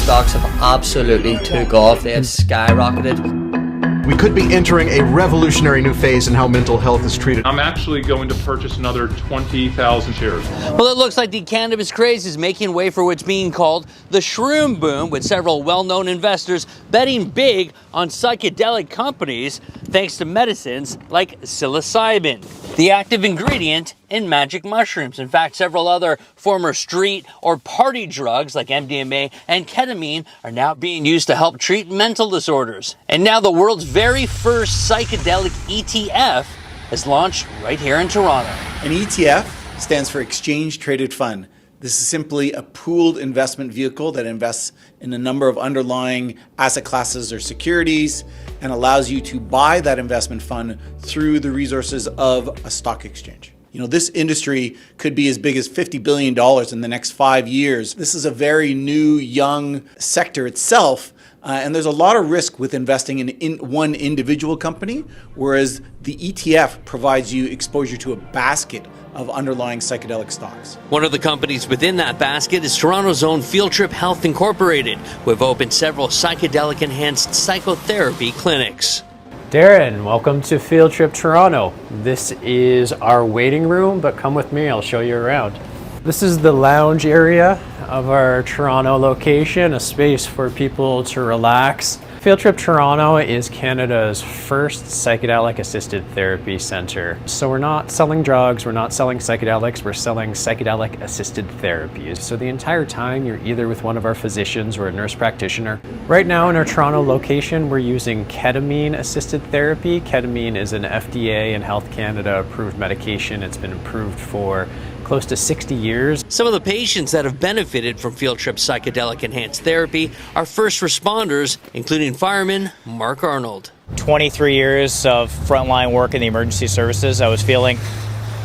stocks have absolutely took off. They have skyrocketed. We could be entering a revolutionary new phase in how mental health is treated. I'm actually going to purchase another 20,000 shares. Well, it looks like the cannabis craze is making way for what's being called the shroom boom, with several well-known investors betting big on psychedelic companies thanks to medicines like psilocybin, the active ingredient in magic mushrooms. In fact, several other former street or party drugs like MDMA and ketamine are now being used to help treat mental disorders. And now the world's very first psychedelic ETF is launched right here in Toronto. An ETF stands for Exchange Traded Fund. This is simply a pooled investment vehicle that invests in a number of underlying asset classes or securities and allows you to buy that investment fund through the resources of a stock exchange. You know, this industry could be as big as $50 billion in the next 5 years. This is a very new, young sector itself. And there's a lot of risk with investing in one individual company, whereas the ETF provides you exposure to a basket of underlying psychedelic stocks. One of the companies within that basket is Toronto's own Field Trip Health Incorporated, who have opened several psychedelic-enhanced psychotherapy clinics. Darrin, welcome to Field Trip Toronto. This is our waiting room, but come with me, I'll show you around. This is the lounge area of our Toronto location, a space for people to relax. Field Trip Toronto is Canada's first psychedelic assisted therapy center. So we're not selling drugs, we're not selling psychedelics, we're selling psychedelic assisted therapies. So the entire time you're either with one of our physicians or a nurse practitioner. Right now in our Toronto location, we're using ketamine assisted therapy. Ketamine is an FDA and Health Canada approved medication. It's been approved for close to 60 years. Some of the patients that have benefited from Field Trip's psychedelic enhanced therapy are first responders, including fireman Mark Arnold. 23 years of frontline work in the emergency services. I was feeling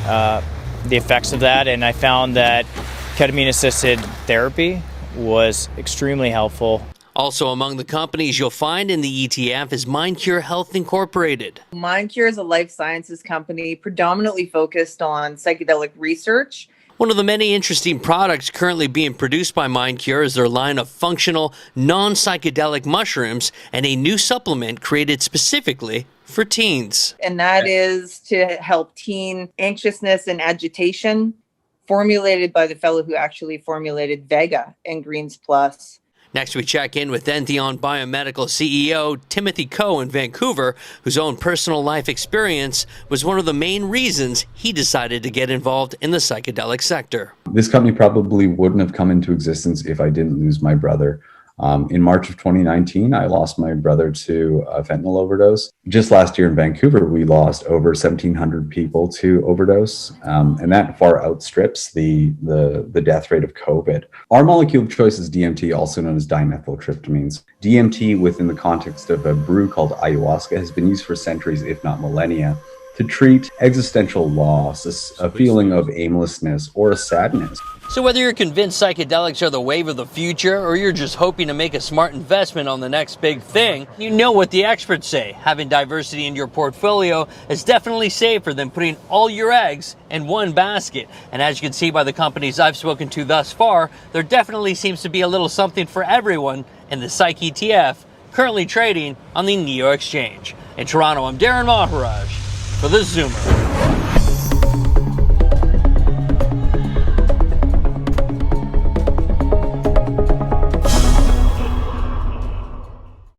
the effects of that, and I found that ketamine-assisted therapy was extremely helpful. Also among the companies you'll find in the ETF is MindCure Health Incorporated. MindCure is a life sciences company predominantly focused on psychedelic research. One of the many interesting products currently being produced by MindCure is their line of functional, non-psychedelic mushrooms and a new supplement created specifically for teens. And that is to help teen anxiousness and agitation, formulated by the fellow who actually formulated Vega and Greens Plus. Next, we check in with Entheon Biomedical CEO Timothy Coe in Vancouver, whose own personal life experience was one of the main reasons he decided to get involved in the psychedelic sector. This company probably wouldn't have come into existence if I didn't lose my brother. In March of 2019, I lost my brother to a fentanyl overdose. Just last year in Vancouver, we lost over 1,700 people to overdose, and that far outstrips the death rate of COVID. Our molecule of choice is DMT, also known as dimethyltryptamines. DMT, within the context of a brew called ayahuasca, has been used for centuries, if not millennia, to treat existential loss, a feeling of aimlessness, or a sadness. So whether you're convinced psychedelics are the wave of the future or you're just hoping to make a smart investment on the next big thing, you know what the experts say. Having diversity in your portfolio is definitely safer than putting all your eggs in one basket. And as you can see by the companies I've spoken to thus far, there definitely seems to be a little something for everyone in the Psych ETF, currently trading on the NEO Exchange. In Toronto, I'm Darrin Maharaj for the Zoomer.